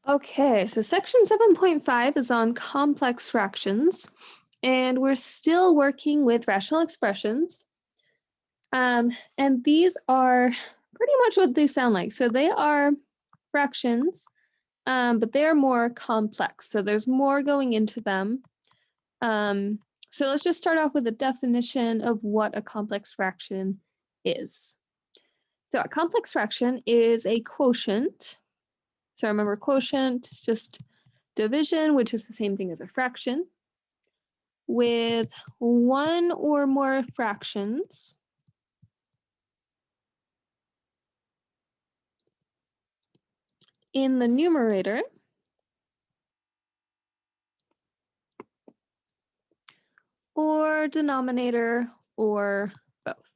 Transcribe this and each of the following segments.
Okay, so section 7.5 is on complex fractions, and we're still working with rational expressions. And these are pretty much what they sound like. So they are fractions, but they are more complex. So there's more going into them. So let's just start off with a definition of what a complex fraction is. So a complex fraction is a quotient. So remember, quotient is just division, which is the same thing as a fraction, with one or more fractions in the numerator or denominator or both.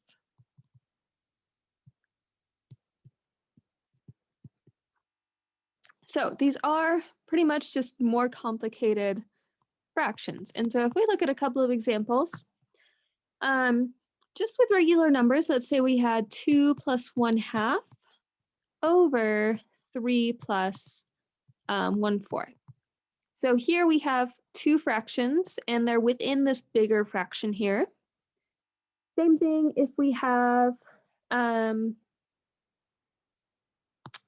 So these are pretty much just more complicated fractions. And so if we look at a couple of examples, just with regular numbers, let's say we had 2 plus 1/2 over 3 plus 1/4. So here we have two fractions and they're within this bigger fraction here. Same thing if we have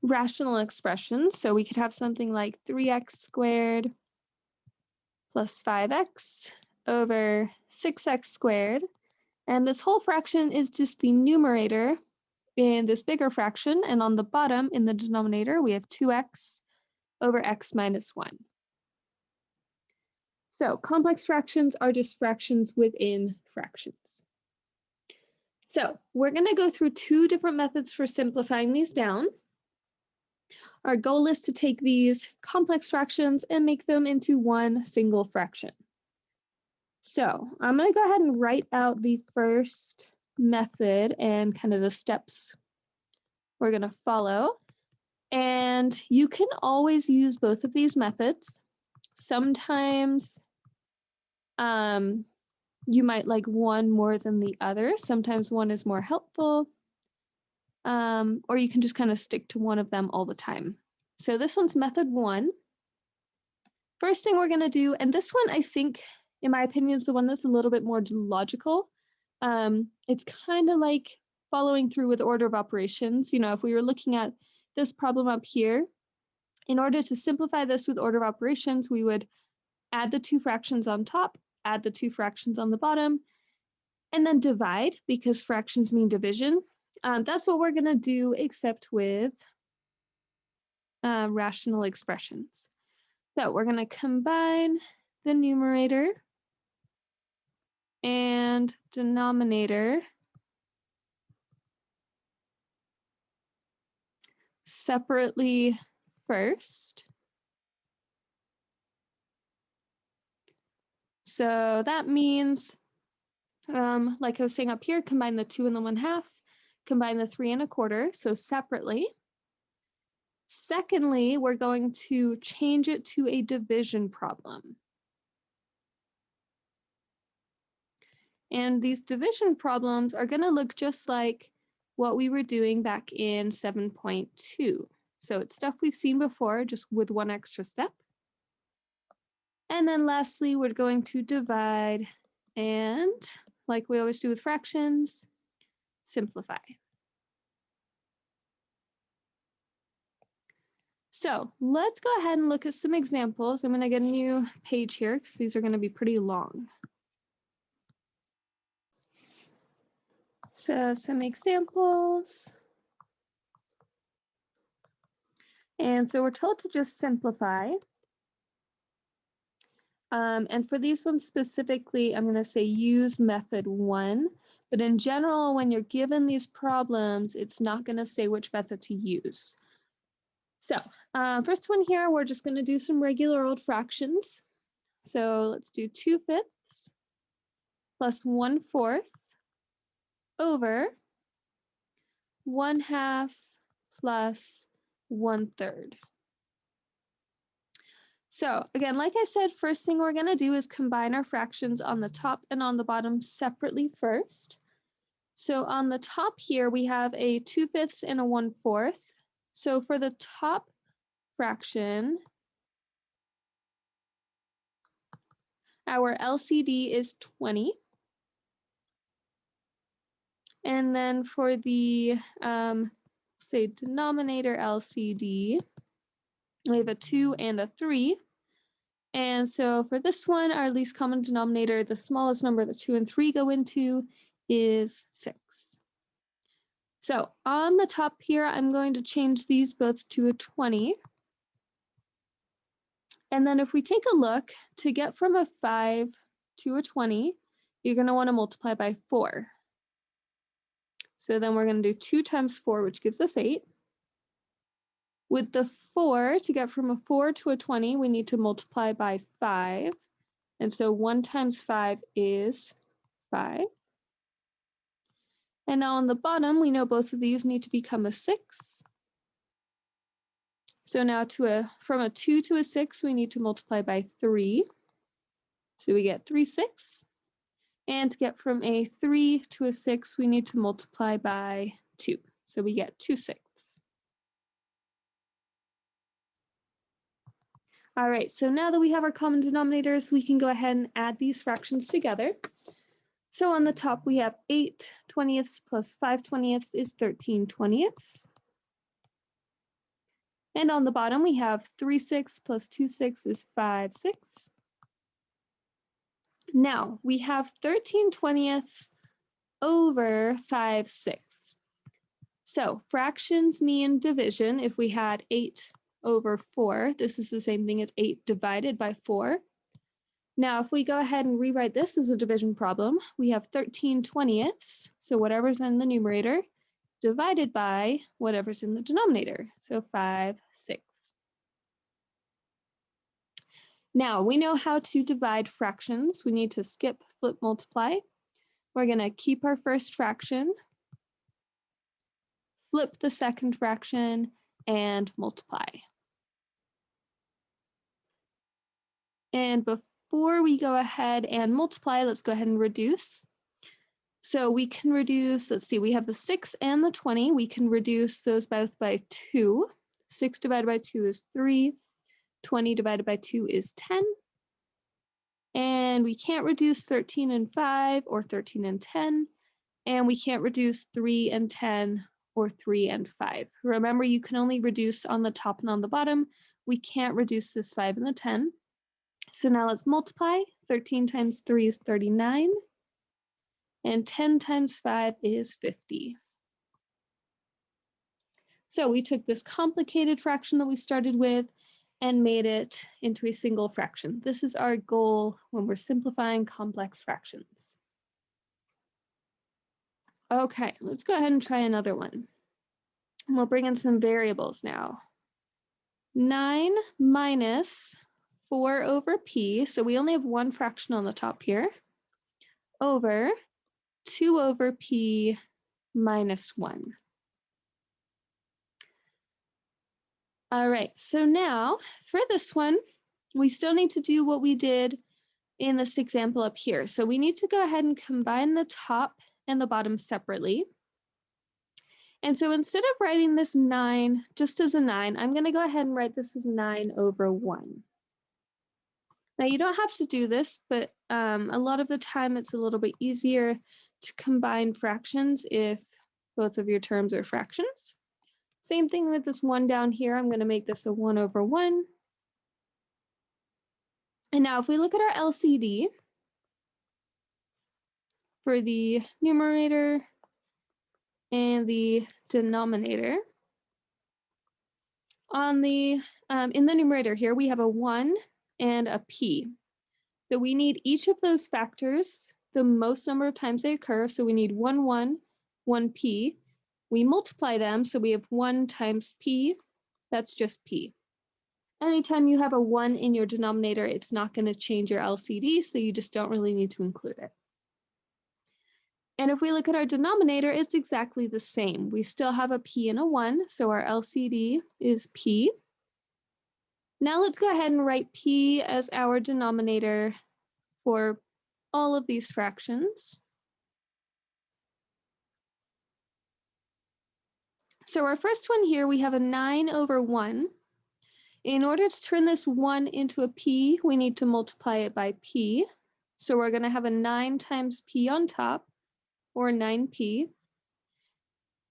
rational expressions. So we could have something like 3x squared plus 5x over 6x squared. And this whole fraction is just the numerator in this bigger fraction. And on the bottom in the denominator, we have 2x over x minus 1. So complex fractions are just fractions within fractions. So we're going to go through two different methods for simplifying these down. Our goal is to take these complex fractions and make them into one single fraction. So I'm going to go ahead and write out the first method and kind of the steps we're going to follow. And you can always use both of these methods. Sometimes you might like one more than the other. Sometimes one is more helpful. Or you can just kind of stick to one of them all the time. So this one's method 1. First thing we're going to do, and this one I think, in my opinion, is the one that's a little bit more logical. It's kind of like following through with order of operations. You know, if we were looking at this problem up here, in order to simplify this with order of operations, we would add the two fractions on top, add the two fractions on the bottom, and then divide because fractions mean division. That's what we're going to do, except with rational expressions. So we're going to combine the numerator and denominator separately first. So that means, like I was saying up here, combine the 2 and the 1/2, combine the 3 1/4, so separately. Secondly, we're going to change it to a division problem. And these division problems are going to look just like what we were doing back in 7.2. So it's stuff we've seen before, just with one extra step. And then lastly, we're going to divide and, like we always do with fractions, simplify. So let's go ahead and look at some examples. I'm going to get a new page here because these are going to be pretty long. So some examples. And so we're told to just simplify. And for these ones specifically, I'm going to say use method 1. But in general, when you're given these problems, it's not going to say which method to use. So first one here, we're just going to do some regular old fractions. So let's do 2/5 plus 1/4 over 1/2 plus 1/3. So again, like I said, first thing we're going to do is combine our fractions on the top and on the bottom separately first. So on the top here, we have a 2/5 and a 1/4. So for the top fraction, Our LCD is 20. And then for the, say, denominator LCD, we have a 2 and a 3. And so for this one, our least common denominator, the smallest number that 2 and 3 go into is 6. So on the top here, I'm going to change these both to a 20. And then if we take a look, to get from a 5 to a 20, you're going to want to multiply by 4. So then we're going to do 2 times 4, which gives us 8. With the 4, to get from a 4 to a 20, we need to multiply by 5. And so 1 times 5 is 5. And now on the bottom, we know both of these need to become a 6. So now from a 2 to a 6, we need to multiply by 3. So we get 3 6. And to get from a 3 to a 6, we need to multiply by 2. So we get 2 6. All right, so now that we have our common denominators, we can go ahead and add these fractions together. So on the top, we have 8 20ths plus 5 20ths is 13 20ths. And on the bottom, we have 3 6 plus 2 6 is 5 6. Now, we have 13 20ths over 5 6. So fractions mean division. If we had 8 over 4, this is the same thing as 8 divided by 4. Now, if we go ahead and rewrite this as a division problem, we have 13 20ths, so whatever's in the numerator, divided by whatever's in the denominator, so 5 6. Now, we know how to divide fractions. We need to skip, flip, multiply. We're going to keep our first fraction, flip the second fraction, and multiply. And before we go ahead and multiply, let's go ahead and reduce. So we can reduce, let's see, we have the 6 and the 20. We can reduce those both by 2. 6 divided by 2 is 3. 20 divided by 2 is 10. And we can't reduce 13 and 5 or 13 and 10. And we can't reduce 3 and 10 or 3 and 5. Remember, you can only reduce on the top and on the bottom. We can't reduce this 5 and the 10. So now let's multiply. 13 times 3 is 39. And 10 times 5 is 50. So we took this complicated fraction that we started with and made it into a single fraction. This is our goal when we're simplifying complex fractions. Okay, let's go ahead and try another one. And we'll bring in some variables now. 9 minus 4 over p, so we only have one fraction on the top here, over 2 over p minus 1. All right, so now for this one, we still need to do what we did in this example up here. So we need to go ahead and combine the top and the bottom separately. And so instead of writing this 9 just as a 9, I'm going to go ahead and write this as 9 over 1. Now you don't have to do this, but a lot of the time it's a little bit easier to combine fractions if both of your terms are fractions. Same thing with this 1 down here. I'm going to make this a 1 over 1. And now if we look at our LCD for the numerator and the denominator, on the in the numerator here, we have a 1 and a p. So we need each of those factors the most number of times they occur. So we need 1, 1, 1p. We multiply them, so we have 1 times p. That's just p. Anytime you have a 1 in your denominator, it's not going to change your LCD, so you just don't really need to include it. And if we look at our denominator, it's exactly the same. We still have a p and a 1, so our LCD is p. Now let's go ahead and write p as our denominator for all of these fractions. So our first one here, we have a 9 over 1. In order to turn this 1 into a p, we need to multiply it by p. So we're going to have a 9 times p on top, or 9p.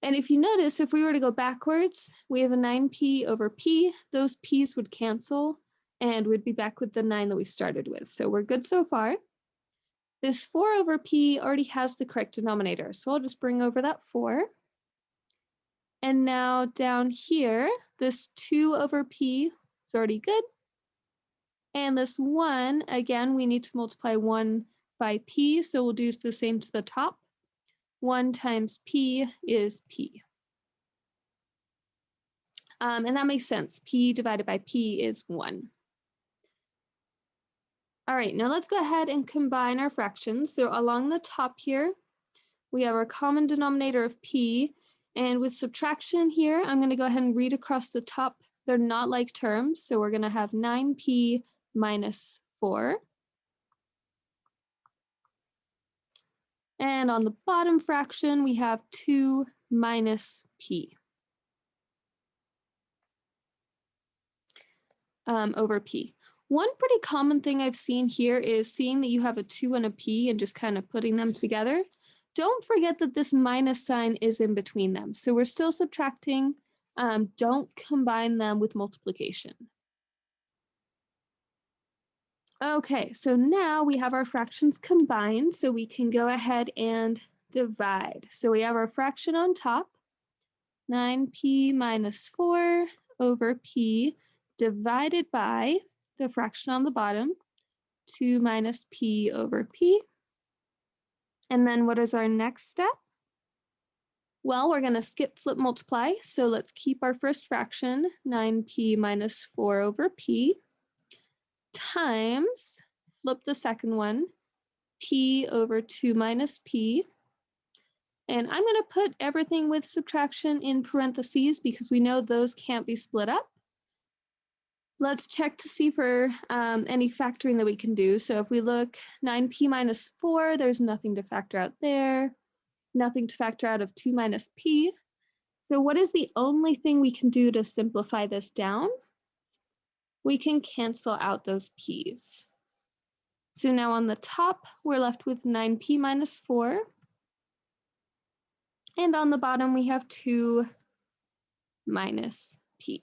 And if you notice, if we were to go backwards, we have a 9p over p. Those p's would cancel, and we'd be back with the 9 that we started with. So we're good so far. This 4 over p already has the correct denominator, so I'll just bring over that 4. And now down here, this 2 over p is already good. And this 1, again, we need to multiply 1 by p, so we'll do the same to the top. 1 times p is p. And that makes sense. P divided by p is 1. All right, now let's go ahead and combine our fractions. So along the top here, we have our common denominator of p. And with subtraction here, I'm going to go ahead and read across the top. They're not like terms, so we're going to have 9p minus 4. And on the bottom fraction, we have 2 minus p over p. One pretty common thing I've seen here is seeing that you have a 2 and a p and just kind of putting them together. Don't forget that this minus sign is in between them. So we're still subtracting. Don't combine them with multiplication. Okay, so now we have our fractions combined, so we can go ahead and divide. So we have our fraction on top, 9p minus 4 over p divided by the fraction on the bottom, 2 minus p over p. And then what is our next step? Well, we're going to skip flip multiply, so let's keep our first fraction, 9p minus 4 over p, times, flip the second one, p over 2 minus p. And I'm going to put everything with subtraction in parentheses because we know those can't be split up. Let's check to see for any factoring that we can do. So if we look 9p minus 4, there's nothing to factor out there, nothing to factor out of 2 minus p. So what is the only thing we can do to simplify this down? We can cancel out those p's. So now on the top, we're left with 9p minus 4. And on the bottom, we have 2 minus p.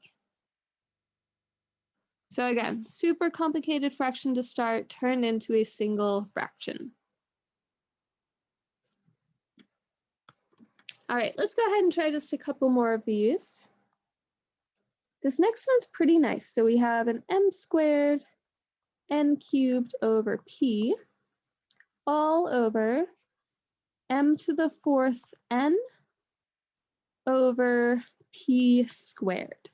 So again, super complicated fraction to start, turned into a single fraction. All right, let's go ahead and try just a couple more of these. This next one's pretty nice. So we have an m squared n cubed over p all over m to the 4th n over p squared.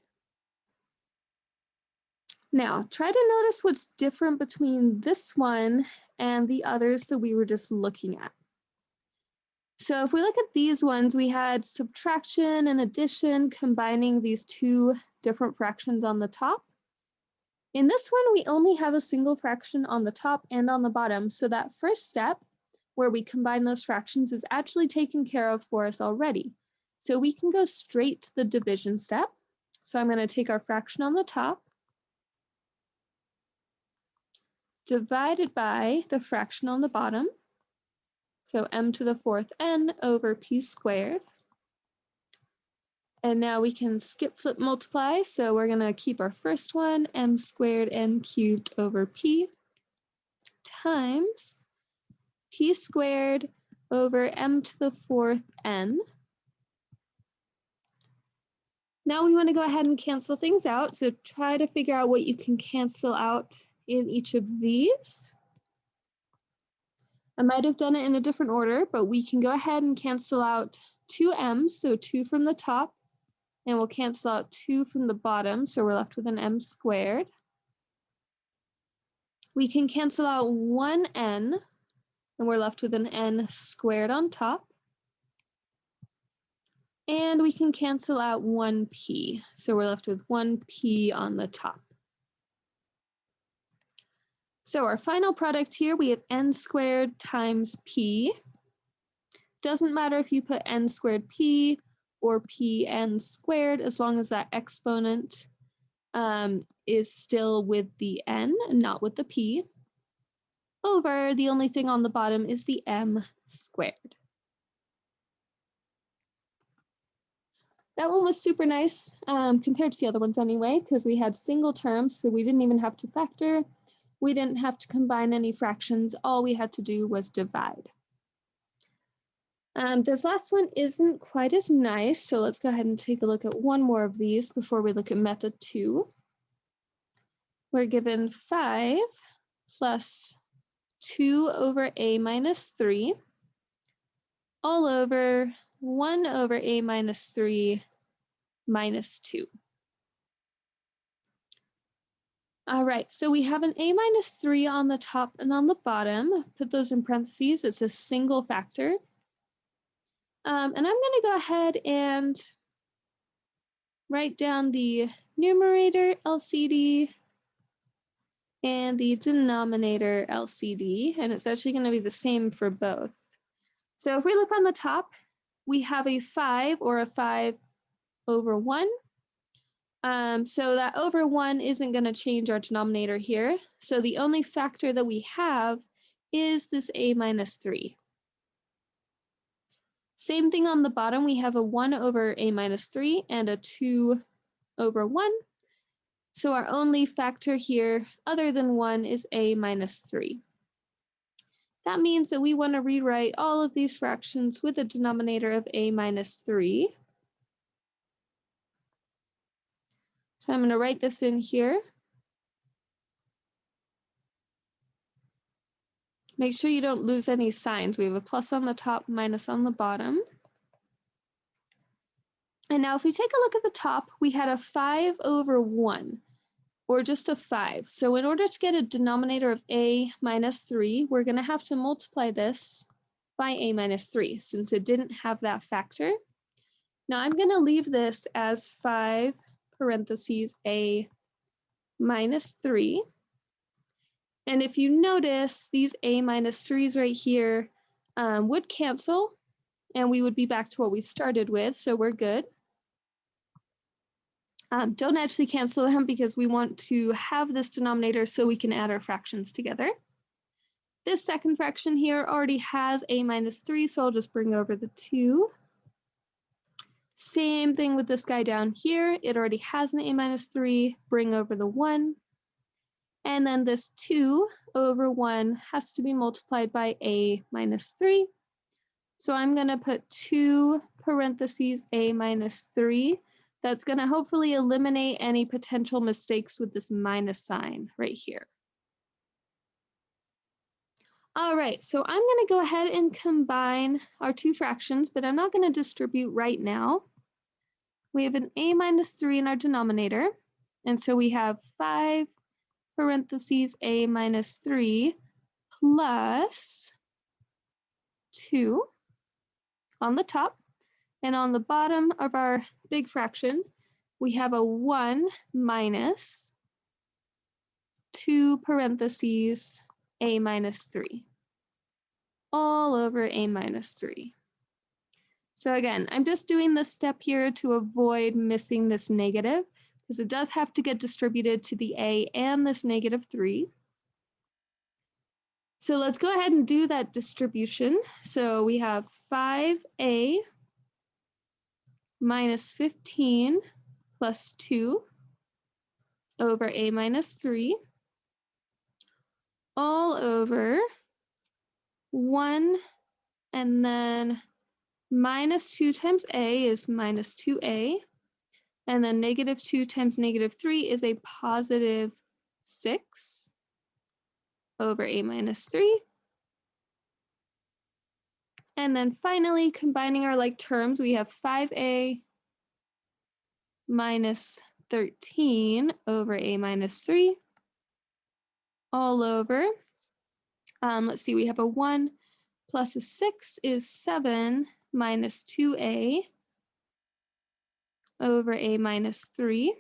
Now, try to notice what's different between this one and the others that we were just looking at. So if we look at these ones, we had subtraction and addition combining these two different fractions on the top. In this one, we only have a single fraction on the top and on the bottom, so that first step where we combine those fractions is actually taken care of for us already. So we can go straight to the division step. So I'm going to take our fraction on the top, divided by the fraction on the bottom. So m to the 4th n over p squared. And now we can skip flip multiply. So we're going to keep our first one, m squared n cubed over p, times p squared over m to the 4th n. Now we want to go ahead and cancel things out. So try to figure out what you can cancel out in each of these. I might have done it in a different order, but we can go ahead and cancel out 2m's, so 2 from the top, and we'll cancel out 2 from the bottom, so we're left with an m squared. We can cancel out 1n, and we're left with an n squared on top. And we can cancel out 1p, so we're left with 1p on the top. So our final product here, we have n squared times p. Doesn't matter if you put n squared p or pn squared, as long as that exponent is still with the n, not with the p, over the only thing on the bottom is the m squared. That one was super nice compared to the other ones anyway, because we had single terms, so we didn't even have to factor. We didn't have to combine any fractions. All we had to do was divide. This last one isn't quite as nice, so let's go ahead and take a look at one more of these before we look at method 2. We're given 5 plus 2 over a minus 3 all over 1 over a minus 3 minus 2. All right, so we have an a minus 3 on the top and on the bottom. Put those in parentheses. It's a single factor. And I'm going to go ahead and write down the numerator LCD and the denominator LCD, and it's actually going to be the same for both. So if we look on the top, we have a 5 or a 5 over 1. So that over 1 isn't going to change our denominator here. So the only factor that we have is this a minus 3. Same thing on the bottom, we have a 1 over a minus 3 and a 2 over 1. So our only factor here other than 1 is a minus 3. That means that we want to rewrite all of these fractions with a denominator of a minus 3. So I'm going to write this in here. Make sure you don't lose any signs. We have a plus on the top, minus on the bottom. And now if we take a look at the top, we had a 5 over 1, or just a 5. So in order to get a denominator of a minus 3, we're going to have to multiply this by a minus 3, since it didn't have that factor. Now I'm going to leave this as 5 parentheses a minus 3. And if you notice, these a minus 3's right here would cancel, and we would be back to what we started with, so we're good. Don't actually cancel them because we want to have this denominator so we can add our fractions together. This second fraction here already has a minus 3, so I'll just bring over the 2. Same thing with this guy down here. It already has an a minus 3, bring over the 1. And then this 2 over 1 has to be multiplied by a minus 3. So I'm going to put 2 parentheses a minus 3. That's going to hopefully eliminate any potential mistakes with this minus sign right here. All right, so I'm going to go ahead and combine our two fractions, but I'm not going to distribute right now. We have an a minus 3 in our denominator, and so we have 5 parentheses a minus 3 plus 2 on the top. And on the bottom of our big fraction, we have a 1 minus 2 parentheses a minus 3, all over a minus 3. So again, I'm just doing this step here to avoid missing this negative, because it does have to get distributed to the a and this negative 3. So let's go ahead and do that distribution. So we have 5a minus 15 plus 2 over a minus 3 all over 1, and then minus 2 times a is minus 2a, and then negative 2 times negative 3 is a positive 6 over a minus 3. And then finally, combining our like terms, we have 5a minus 13 over a minus 3 all over, let's see, we have a 1 plus a 6 is 7 minus 2a over a minus 3.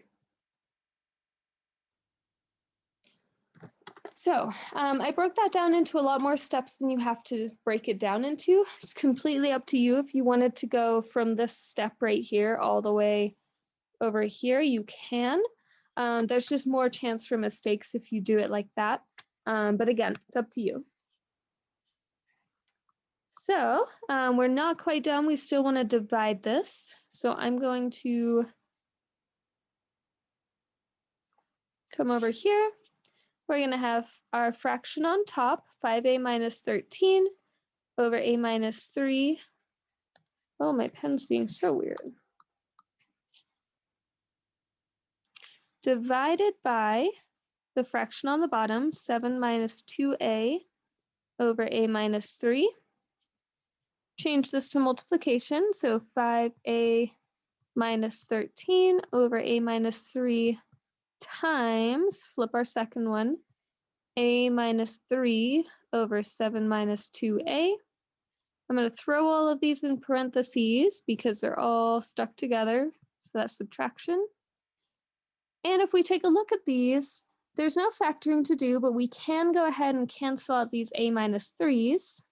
So I broke that down into a lot more steps than you have to break it down into. It's completely up to you. If you wanted to go from this step right here all the way over here, you can. There's just more chance for mistakes if you do it like that. But again, it's up to you. So we're not quite done. We still want to divide this. So I'm going to come over here. We're going to have our fraction on top, 5a minus 13 over a minus 3. Oh, my pen's being so weird. Divided by the fraction on the bottom, 7 minus 2a over a minus 3. Change this to multiplication, so 5a minus 13 over a minus 3 times, flip our second one, a minus 3 over 7 minus 2a. I'm going to throw all of these in parentheses because they're all stuck together, so that's subtraction. And if we take a look at these, there's no factoring to do, but we can go ahead and cancel out these a minus 3's.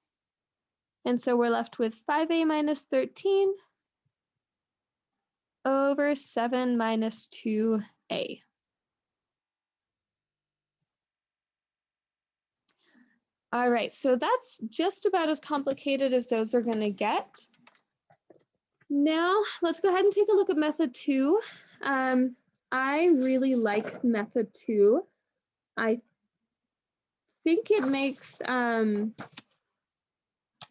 And so we're left with 5a minus 13 over 7 minus 2a. All right, so that's just about as complicated as those are going to get. Now, let's go ahead and take a look at method 2. I really like method 2. I think it makes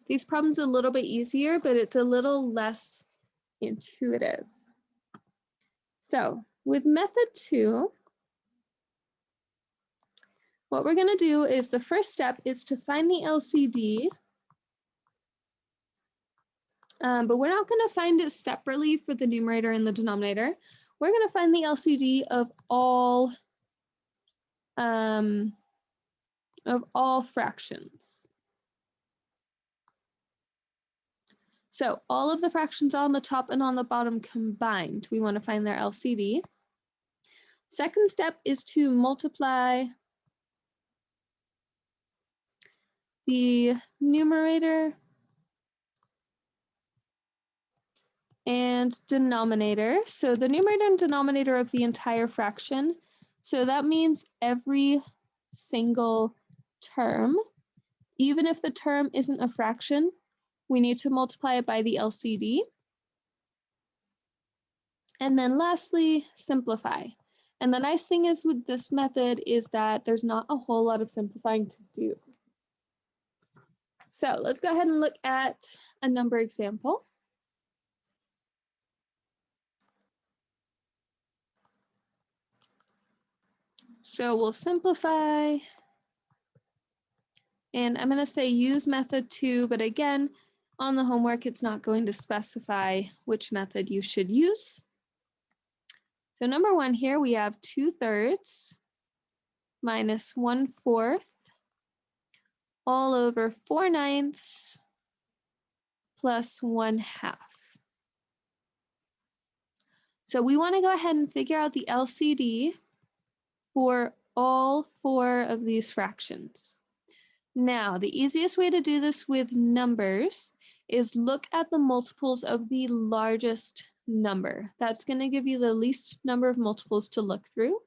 these problems a little bit easier, but it's a little less intuitive. So with method 2, what we're going to do is the first step is to find the LCD, but we're not going to find it separately for the numerator and the denominator. We're going to find the LCD of all fractions. So all of the fractions on the top and on the bottom combined, we want to find their LCD. Second step is to multiply the numerator and denominator. So the numerator and denominator of the entire fraction. So that means every single term, even if the term isn't a fraction, we need to multiply it by the LCD. And then lastly, simplify. And the nice thing is with this method is that there's not a whole lot of simplifying to do. So let's go ahead and look at a number example. So we'll simplify, and I'm going to say use method 2, but again, on the homework, it's not going to specify which method you should use. So number 1 here, we have 2/3 minus 1/4 all over 4/9 plus 1/2. So we want to go ahead and figure out the LCD for all 4 of these fractions. Now, the easiest way to do this with numbers is look at the multiples of the largest number. That's going to give you the least number of multiples to look through.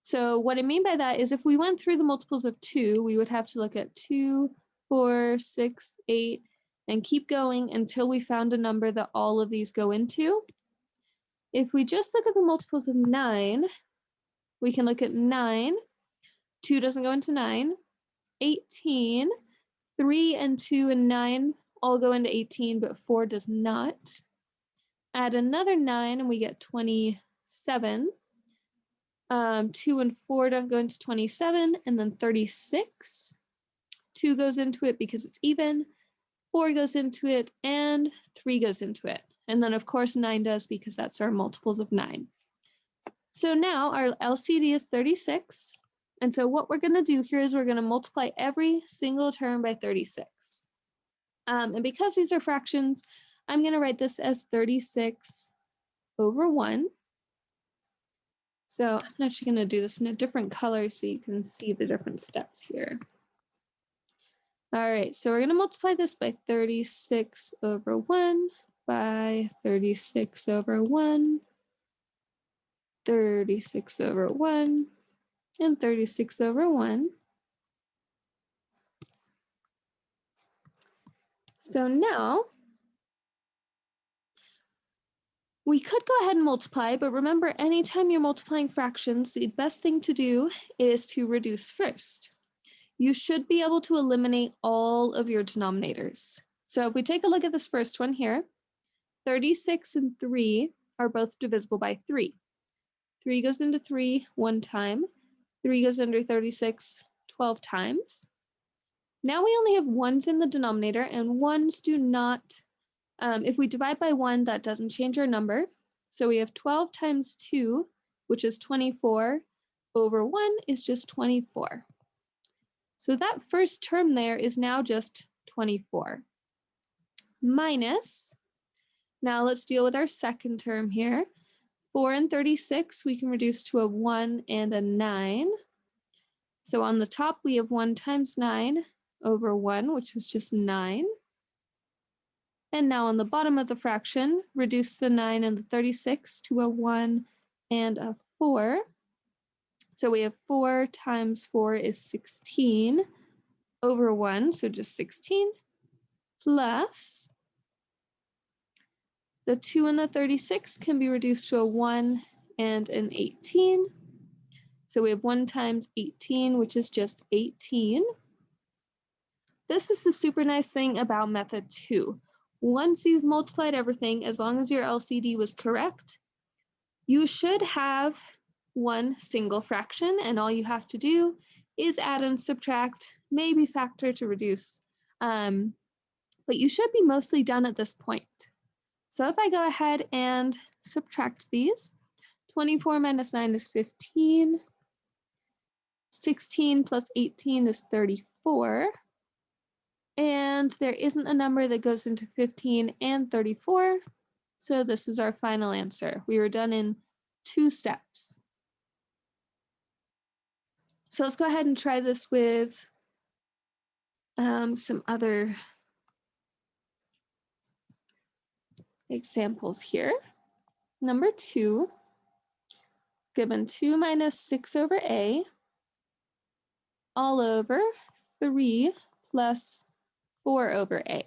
So what I mean by that is if we went through the multiples of 2, we would have to look at 2, 4, 6, 8, and keep going until we found a number that all of these go into. If we just look at the multiples of 9, we can look at 9. 2 doesn't go into 9. 18, 3 and 2 and 9 all go into 18, but 4 does not. Add another 9 and we get 27. 2 and 4 don't go into 27, and then 36. 2 goes into it because it's even, 4 goes into it, and 3 goes into it. And then of course 9 does because that's our multiples of 9. So now our LCD is 36. And so what we're going to do here is we're going to multiply every single term by 36. And because these are fractions, I'm going to write this as 36 over 1. So I'm actually going to do this in a different color so you can see the different steps here. All right, so we're going to multiply this by 36 over 1 by 36 over 1, 36 over 1 and 36 over 1. So now we could go ahead and multiply, but remember, anytime you're multiplying fractions, the best thing to do is to reduce first. You should be able to eliminate all of your denominators. So if we take a look at this first one here, 36 and 3 are both divisible by 3. 3 goes into 3 one time. 3 goes into 36 12 times. Now we only have 1s in the denominator, and 1s do not, if we divide by 1, that doesn't change our number. So we have 12 times 2, which is 24, over 1 is just 24. So that first term there is now just 24. Minus, now let's deal with our second term here. 4 and 36, we can reduce to a 1 and a 9. So on the top, we have 1 times 9 over 1, which is just 9. And now on the bottom of the fraction, reduce the 9 and the 36 to a 1 and a 4. So we have 4 times 4 is 16 over 1, so just 16, plus the 2 and the 36 can be reduced to a 1 and an 18. So we have 1 times 18, which is just 18. This is the super nice thing about method 2. Once you've multiplied everything, as long as your LCD was correct, you should have one single fraction, and all you have to do is add and subtract, maybe factor to reduce. But you should be mostly done at this point. So if I go ahead and subtract these, 24 minus 9 is 15. 16 plus 18 is 34. And there isn't a number that goes into 15 and 34. So this is our final answer. We were done in 2 steps. So let's go ahead and try this with some other examples here. Number 2, given 2 minus 6 over a all over 3 plus 4 over a.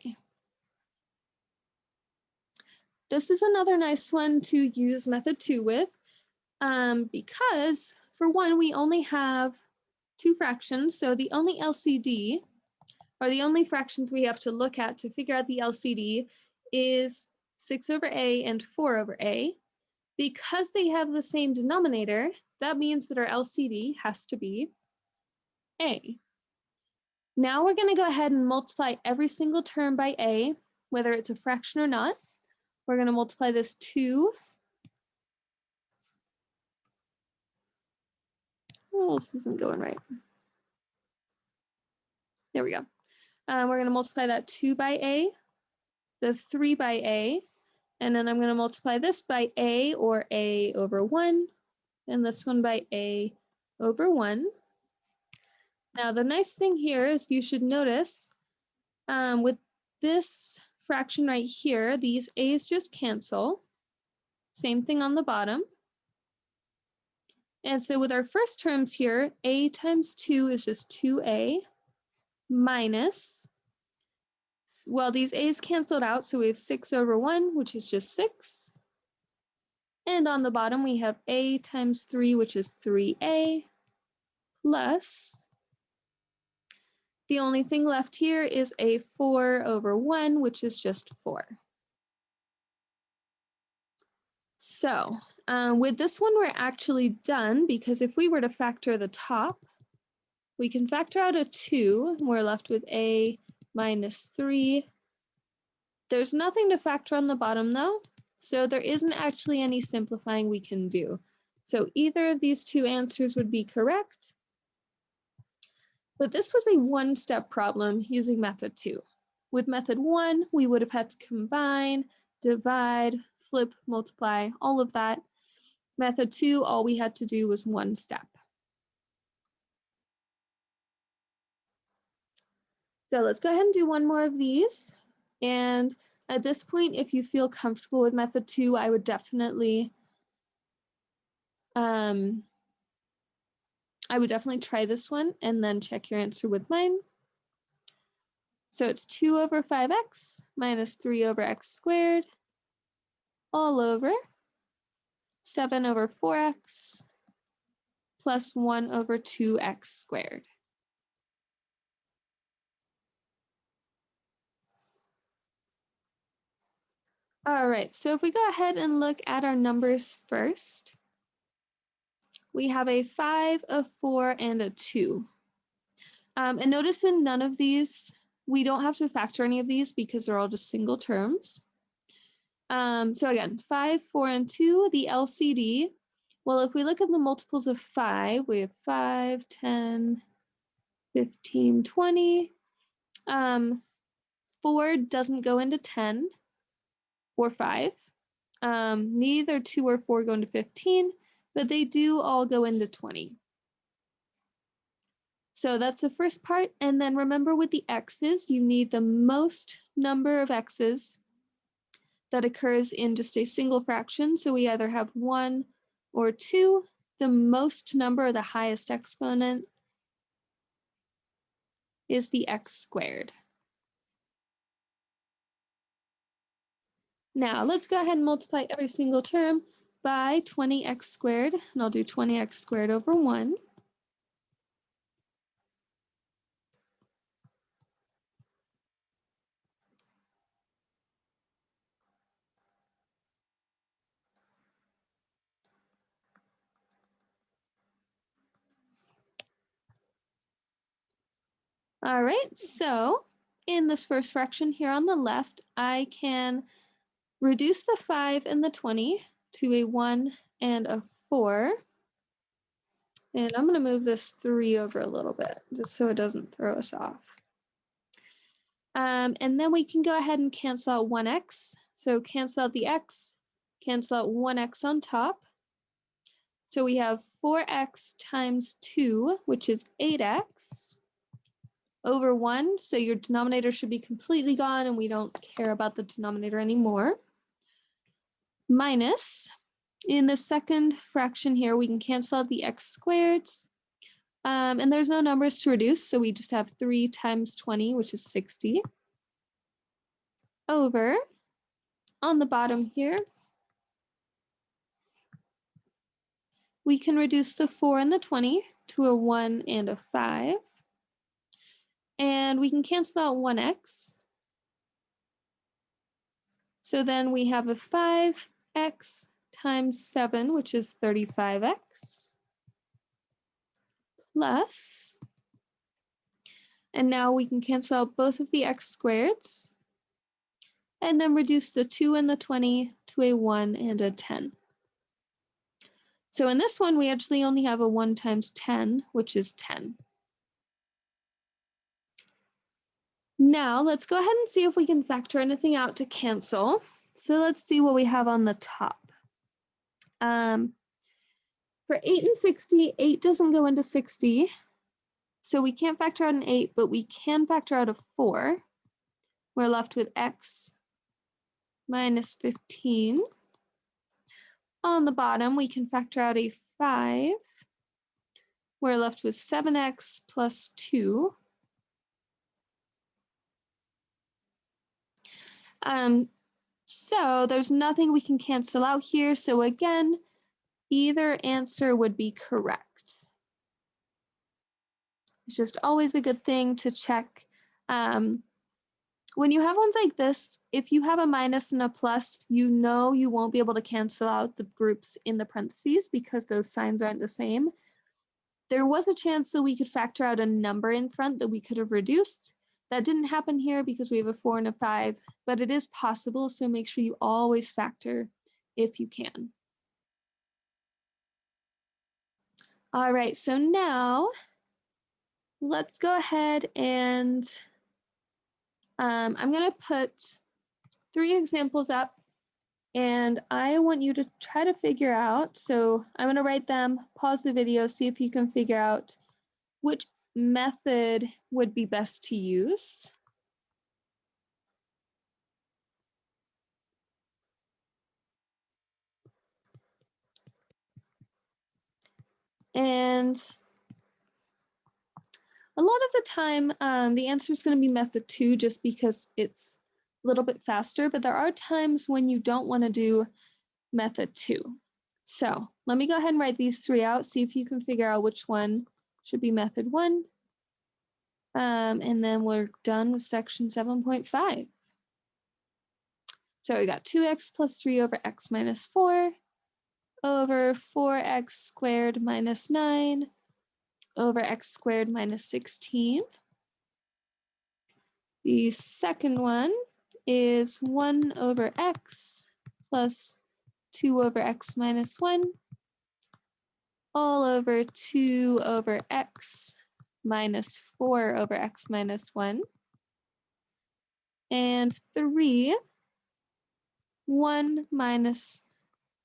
This is another nice one to use method 2 with because, for one, we only have 2 fractions, so the only LCD, or the only fractions we have to look at to figure out the LCD, is 6 over a and 4 over a. Because they have the same denominator, that means that our LCD has to be a. Now we're going to go ahead and multiply every single term by a, whether it's a fraction or not. We're going to multiply this 2. Oh, this isn't going right. There we go. We're going to multiply that 2 by a, the 3 by a, and then I'm going to multiply this by a, or a over 1, and this one by a over 1. Now, the nice thing here is you should notice with this fraction right here, these a's just cancel. Same thing on the bottom. And so with our first terms here, a times 2 is just 2a minus, well, these a's canceled out, so we have 6 over 1, which is just 6. And on the bottom, we have a times 3, which is 3a, plus, the only thing left here is a 4 over 1, which is just 4. So with this one, we're actually done, because if we were to factor the top, we can factor out a 2, and we're left with a minus 3. There's nothing to factor on the bottom, though, so there isn't actually any simplifying we can do. So either of these 2 answers would be correct. But this was a one-step problem using method 2. With method 1, we would have had to combine, divide, flip, multiply, all of that. Method 2, all we had to do was one step. So let's go ahead and do one more of these. And at this point, if you feel comfortable with method 2, I would definitely I would definitely try this one and then check your answer with mine. So it's 2 over 5x minus 3 over x squared all over 7 over 4x plus 1 over 2x squared. All right, so if we go ahead and look at our numbers first, we have a 5, a 4, and a 2. And notice in none of these, we don't have to factor any of these because they're all just single terms. So again, 5, 4, and 2, the LCD. Well, if we look at the multiples of 5, we have 5, 10, 15, 20. 4 doesn't go into 10 or 5. Neither 2 or 4 go into 15, but they do all go into 20. So that's the first part. And then remember with the x's, you need the most number of x's that occurs in just a single fraction. So we either have 1 or 2. The most number, or the highest exponent, is the x squared. Now let's go ahead and multiply every single term by 20x squared, and I'll do 20x squared over 1. All right, so in this first fraction here on the left, I can reduce the 5 and the 20 to a 1 and a 4. And I'm going to move this 3 over a little bit, just so it doesn't throw us off. And then we can go ahead and cancel out 1x. So cancel out the x, cancel out 1x on top. So we have 4x times 2, which is 8x, over 1. So your denominator should be completely gone, and we don't care about the denominator anymore. Minus, in the second fraction here, we can cancel out the x squareds. And there's no numbers to reduce, so we just have 3 times 20, which is 60, over, on the bottom here, we can reduce the 4 and the 20 to a 1 and a 5. And we can cancel out 1x. So then we have a 5x times 7, which is 35x, plus, and now we can cancel out both of the x squareds, and then reduce the 2 and the 20 to a 1 and a 10. So in this one, we actually only have a 1 times 10, which is 10. Now let's go ahead and see if we can factor anything out to cancel. So let's see what we have on the top. For 8 and 60, 8 doesn't go into 60. So we can't factor out an 8, but we can factor out a 4. We're left with x minus 15. On the bottom, we can factor out a 5. We're left with 7x plus 2. So there's nothing we can cancel out here. So again, either answer would be correct. It's just always a good thing to check. When you have ones like this, if you have a minus and a plus, you know you won't be able to cancel out the groups in the parentheses because those signs aren't the same. There was a chance that we could factor out a number in front that we could have reduced. That didn't happen here because we have a 4 and a 5, but it is possible, so make sure you always factor if you can. All right, so now let's go ahead and I'm going to put 3 examples up, and I want you to try to figure out. So I'm going to write them, pause the video, see if you can figure out which method would be best to use. And a lot of the time, the answer is going to be method 2 just because it's a little bit faster, but there are times when you don't want to do method 2. So let me go ahead and write these 3 out, see if you can figure out which one should be method 1. And then we're done with section 7.5. So we got 2x plus 3 over x minus 4 over 4x squared minus 9 over x squared minus 16. The second one is 1 over x plus 2 over x minus 1 all over 2 over x minus 4 over x minus 1. And 3, 1 minus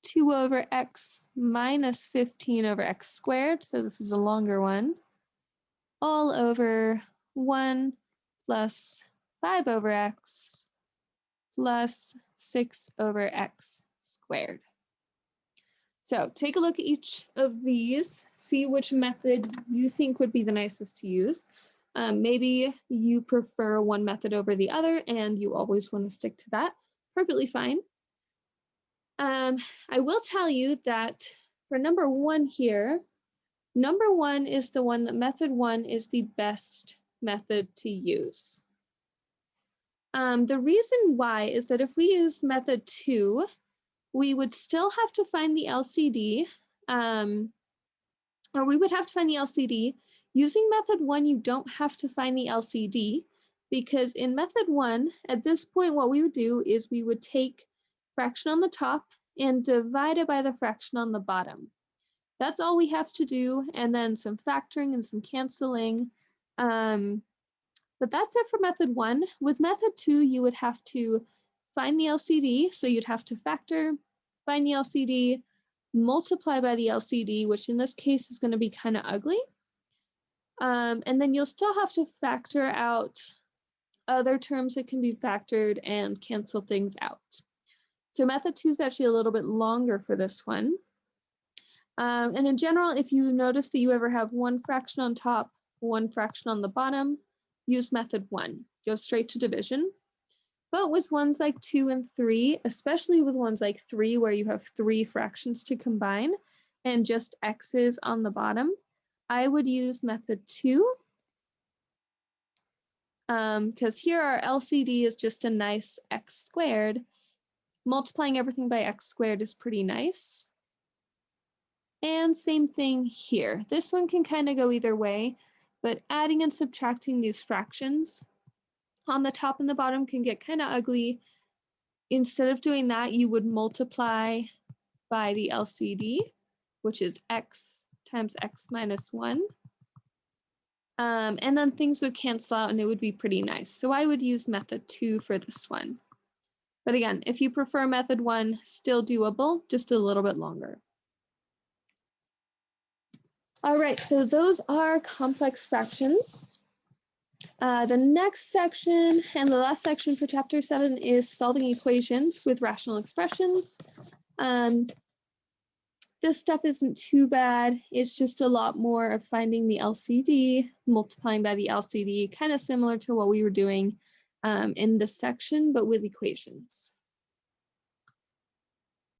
2 over x minus 15 over x squared, so this is a longer one, all over 1 plus 5 over x plus 6 over x squared. So take a look at each of these, see which method you think would be the nicest to use. Maybe you prefer one method over the other and you always want to stick to that. Perfectly fine. I will tell you that for number 1 here, number 1 is the one that method 1 is the best method to use. The reason why is that if we use method 2, we would still have to find the LCD, or we would have to find the LCD. Using method 1, you don't have to find the LCD because in method 1, at this point, what we would do is we would take fraction on the top and divide it by the fraction on the bottom. That's all we have to do, and then some factoring and some canceling. But that's it for method 1. With method 2, you would have to find the LCD, so you'd have to factor, find the LCD, multiply by the LCD, which in this case is going to be kind of ugly. And then you'll still have to factor out other terms that can be factored and cancel things out. So method 2 is actually a little bit longer for this one. And in general, if you notice that you ever have one fraction on top, one fraction on the bottom, use method 1. Go straight to division. But with ones like 2 and 3, especially with ones like 3 where you have 3 fractions to combine and just x's on the bottom, I would use method 2. Because here our LCD is just a nice x squared. Multiplying everything by x squared is pretty nice. And same thing here. This one can kind of go either way, but adding and subtracting these fractions on the top and the bottom can get kind of ugly. Instead of doing that, you would multiply by the LCD, which is x times x minus 1. And then things would cancel out and it would be pretty nice. So I would use method 2 for this one. But again, if you prefer method 1, still doable, just a little bit longer. All right, so those are complex fractions. The next section and the last section for chapter 7 is solving equations with rational expressions. This stuff isn't too bad. It's just a lot more of finding the LCD, multiplying by the LCD, kind of similar to what we were doing in this section, but with equations.